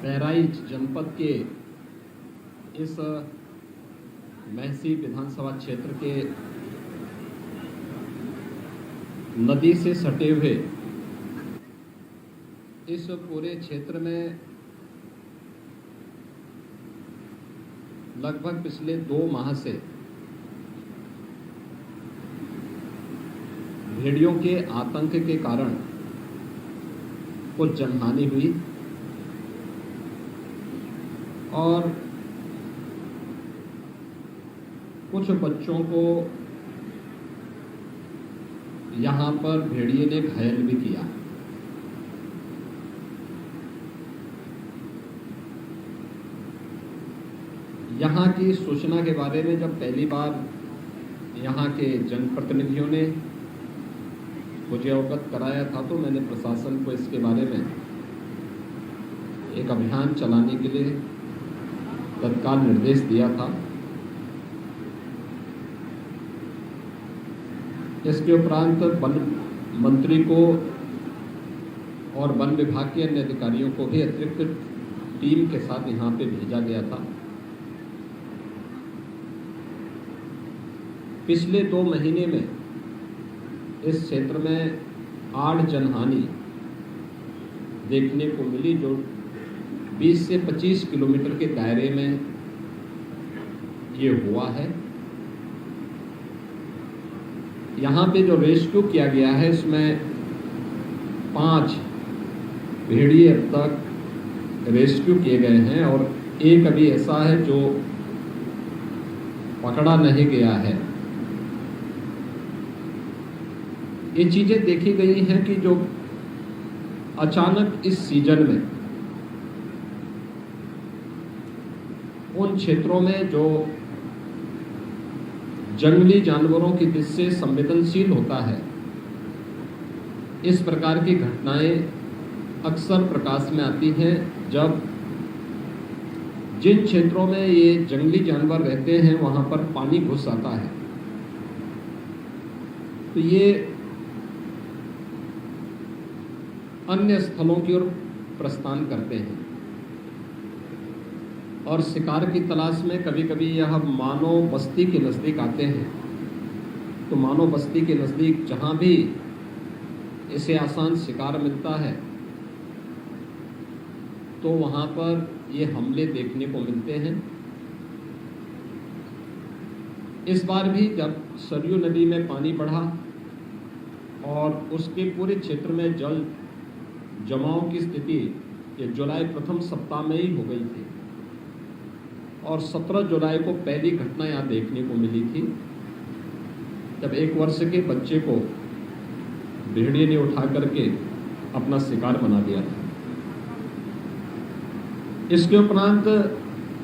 बहराइच जनपद के इस महसी विधानसभा क्षेत्र के नदी से सटे हुए इस पूरे क्षेत्र में लगभग पिछले 2 माह से भेड़ियों के आतंक के कारण कुछ जनहानि हुई और कुछ बच्चों को यहाँ पर भेड़िए ने घायल भी किया। यहाँ की सूचना के बारे में जब पहली बार यहाँ के जनप्रतिनिधियों ने मुझे अवगत कराया था तो मैंने प्रशासन को इसके बारे में एक अभियान चलाने के लिए तत्काल निर्देश दिया था। इसके उपरांत वन मंत्री को और वन विभाग के अन्य अधिकारियों को भी अतिरिक्त टीम के साथ यहाँ पे भेजा गया था। पिछले 2 महीने में इस क्षेत्र में 8 जनहानि देखने को मिली, जो 20 से 25 किलोमीटर के दायरे में ये हुआ है। यहाँ पे जो रेस्क्यू किया गया है इसमें 5 भेड़िए अब तक रेस्क्यू किए गए हैं और एक अभी ऐसा है जो पकड़ा नहीं गया है। ये चीजें देखी गई हैं कि जो अचानक इस सीजन में उन क्षेत्रों में जो जंगली जानवरों की दृष्टि से संवेदनशील होता है, इस प्रकार की घटनाएं अक्सर प्रकाश में आती हैं जब जिन क्षेत्रों में ये जंगली जानवर रहते हैं वहां पर पानी घुस आता है। तो ये अन्य स्थलों की ओर प्रस्थान करते हैं और शिकार की तलाश में कभी कभी यह मानव बस्ती के नज़दीक आते हैं। तो मानव बस्ती के नज़दीक जहाँ भी इसे आसान शिकार मिलता है तो वहाँ पर ये हमले देखने को मिलते हैं। इस बार भी जब सरयू नदी में पानी बढ़ा और उसके पूरे क्षेत्र में जल जमाव की स्थिति ये जुलाई प्रथम सप्ताह में ही हो गई थी और 17 जुलाई को पहली घटना यहाँ देखने को मिली थी जब 1 वर्ष के बच्चे को भेड़िए ने उठा करके अपना शिकार बना दिया था। इसके उपरांत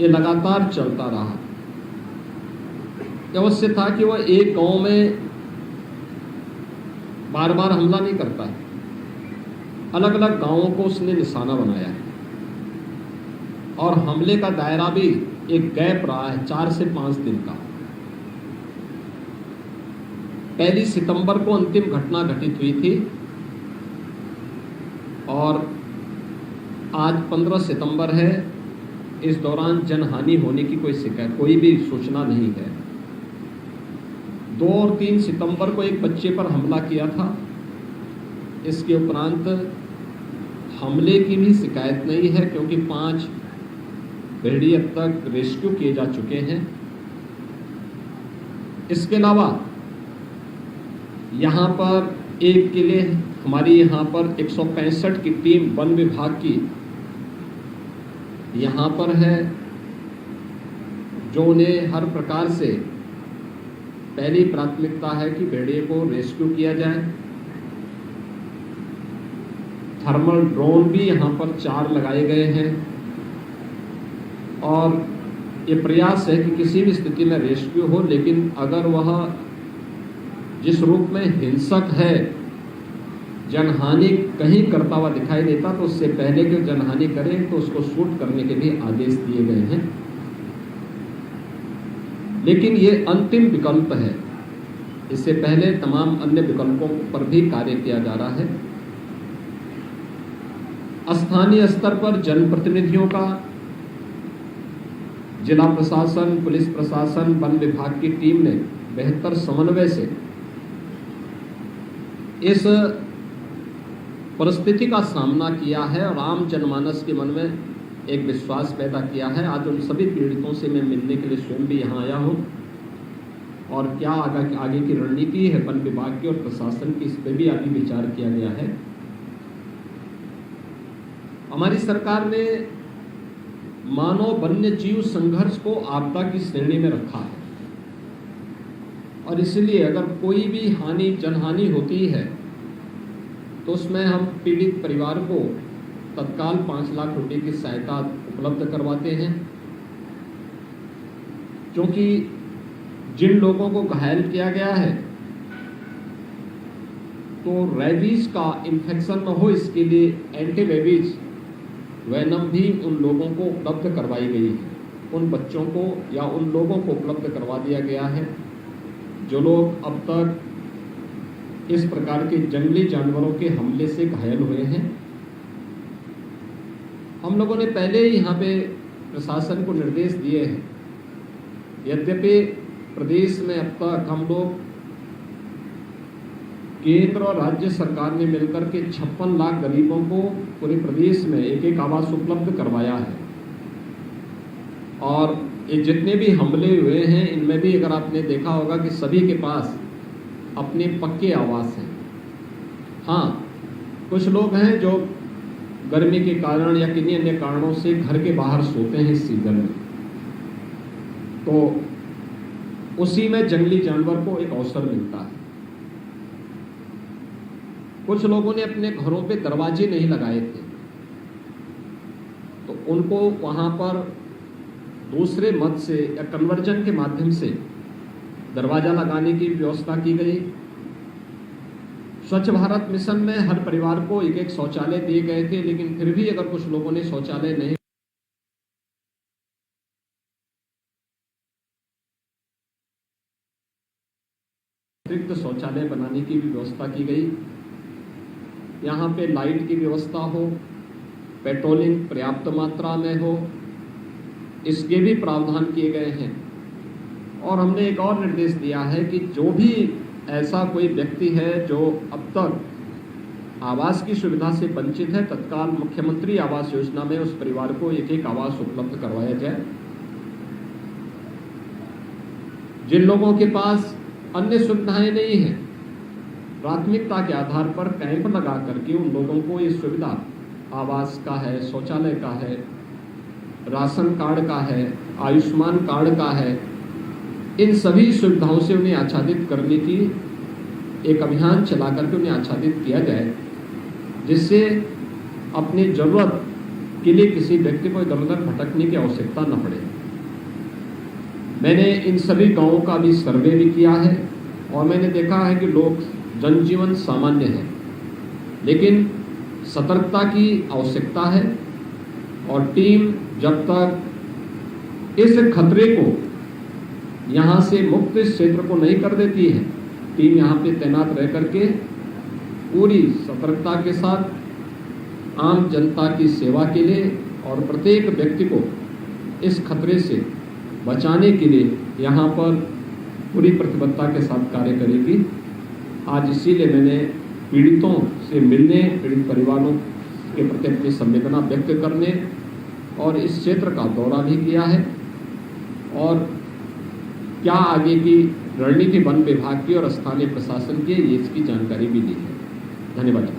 ये लगातार चलता रहा। अवश्य था कि वह एक गांव में बार बार हमला नहीं करता है, अलग अलग गांवों को उसने निशाना बनाया है और हमले का दायरा भी एक गैप रहा है 4 से 5 दिन का। 1 सितंबर को अंतिम घटना घटित हुई थी और आज 15 सितंबर है। इस दौरान जनहानि होने की कोई भी सूचना नहीं है। 2 और 3 सितंबर को एक बच्चे पर हमला किया था। इसके उपरांत हमले की भी शिकायत नहीं है क्योंकि 5 भेड़िए अब तक रेस्क्यू किए जा चुके हैं। इसके अलावा यहाँ पर एक के लिए हमारी यहाँ पर 165 की टीम वन विभाग की यहाँ पर है, जो उन्हें हर प्रकार से पहली प्राथमिकता है कि भेड़िए को रेस्क्यू किया जाए। थर्मल ड्रोन भी यहाँ पर 4 लगाए गए हैं और ये प्रयास है कि किसी भी स्थिति में रेस्क्यू हो, लेकिन अगर वह जिस रूप में हिंसक है, जनहानि कहीं करता हुआ दिखाई देता तो उससे पहले कि जनहानि करे तो उसको शूट करने के भी आदेश दिए गए हैं। लेकिन ये अंतिम विकल्प है, इससे पहले तमाम अन्य विकल्पों पर भी कार्य किया जा रहा है। स्थानीय स्तर पर जनप्रतिनिधियों का, जिला प्रशासन, पुलिस प्रशासन, वन विभाग की टीम ने बेहतर समन्वय से इस परिस्थिति का सामना किया है और आम जनमानस के मन में एक विश्वास पैदा किया है। आज उन सभी पीड़ितों से मैं मिलने के लिए स्वयं भी यहाँ आया हूँ और क्या आगे की रणनीति है वन विभाग की और प्रशासन की, इस पर भी अभी विचार किया गया है। हमारी सरकार ने मानव वन्य जीव संघर्ष को आपदा की श्रेणी में रखा है और इसलिए अगर कोई भी जनहानि होती है तो उसमें हम पीड़ित परिवार को तत्काल 5 लाख रुपए की सहायता उपलब्ध करवाते हैं, क्योंकि जिन लोगों को घायल किया गया है तो रेबीज का इन्फेक्शन न हो, इसके लिए एंटी रेबीज वैनम भी उन लोगों को उपलब्ध करवाई गई है। उन बच्चों को या उन लोगों को उपलब्ध करवा दिया गया है जो लोग अब तक इस प्रकार के जंगली जानवरों के हमले से घायल हुए हैं। हम लोगों ने पहले ही यहाँ पे प्रशासन को निर्देश दिए हैं। यद्यपि प्रदेश में अब तक हम लोग केंद्र और राज्य सरकार ने मिलकर के 56 लाख गरीबों को पूरे प्रदेश में एक आवास उपलब्ध करवाया है और ये जितने भी हमले हुए हैं इनमें भी अगर आपने देखा होगा कि सभी के पास अपने पक्के आवास हैं। हाँ, कुछ लोग हैं जो गर्मी के कारण या किन्हीं अन्य कारणों से घर के बाहर सोते हैं इस सीजन में, तो उसी में जंगली जानवर को एक अवसर मिलता है। कुछ लोगों ने अपने घरों पे दरवाजे नहीं लगाए थे तो उनको वहां पर दूसरे मत से या कन्वर्जन के माध्यम से दरवाजा लगाने की व्यवस्था की गई। स्वच्छ भारत मिशन में हर परिवार को एक शौचालय दिए गए थे, लेकिन फिर भी अगर कुछ लोगों ने शौचालय नहीं, अतिरिक्त शौचालय बनाने की भी व्यवस्था की गई। यहाँ पे लाइट की व्यवस्था हो, पेट्रोलिंग पर्याप्त मात्रा में हो, इसके भी प्रावधान किए गए हैं। और हमने एक और निर्देश दिया है कि जो भी ऐसा कोई व्यक्ति है जो अब तक आवास की सुविधा से वंचित है, तत्काल मुख्यमंत्री आवास योजना में उस परिवार को एक आवास उपलब्ध करवाया जाए। जिन लोगों के पास अन्य सुविधाएं नहीं हैं, प्राथमिकता के आधार पर कैंप लगा करके उन लोगों को ये सुविधा आवास का है, शौचालय का है, राशन कार्ड का है, आयुष्मान कार्ड का है, इन सभी सुविधाओं से उन्हें आच्छादित करने की एक अभियान चला करके उन्हें आच्छादित किया जाए, जिससे अपनी जरूरत के लिए किसी व्यक्ति को इधर उधर भटकने की आवश्यकता न पड़े। मैंने इन सभी गांवों का भी सर्वे भी किया है और मैंने देखा है कि लोग जनजीवन सामान्य है, लेकिन सतर्कता की आवश्यकता है और टीम जब तक इस खतरे को यहाँ से मुक्त क्षेत्र को नहीं कर देती है, टीम यहाँ पे तैनात रह करके पूरी सतर्कता के साथ आम जनता की सेवा के लिए और प्रत्येक व्यक्ति को इस खतरे से बचाने के लिए यहाँ पर पूरी प्रतिबद्धता के साथ कार्य करेगी। आज इसीलिए मैंने पीड़ितों से मिलने, पीड़ित परिवारों के प्रति अपनी संवेदना व्यक्त करने और इस क्षेत्र का दौरा भी किया है और क्या आगे की रणनीति वन विभाग की और स्थानीय प्रशासन की है, ये इसकी जानकारी भी दी है। धन्यवाद।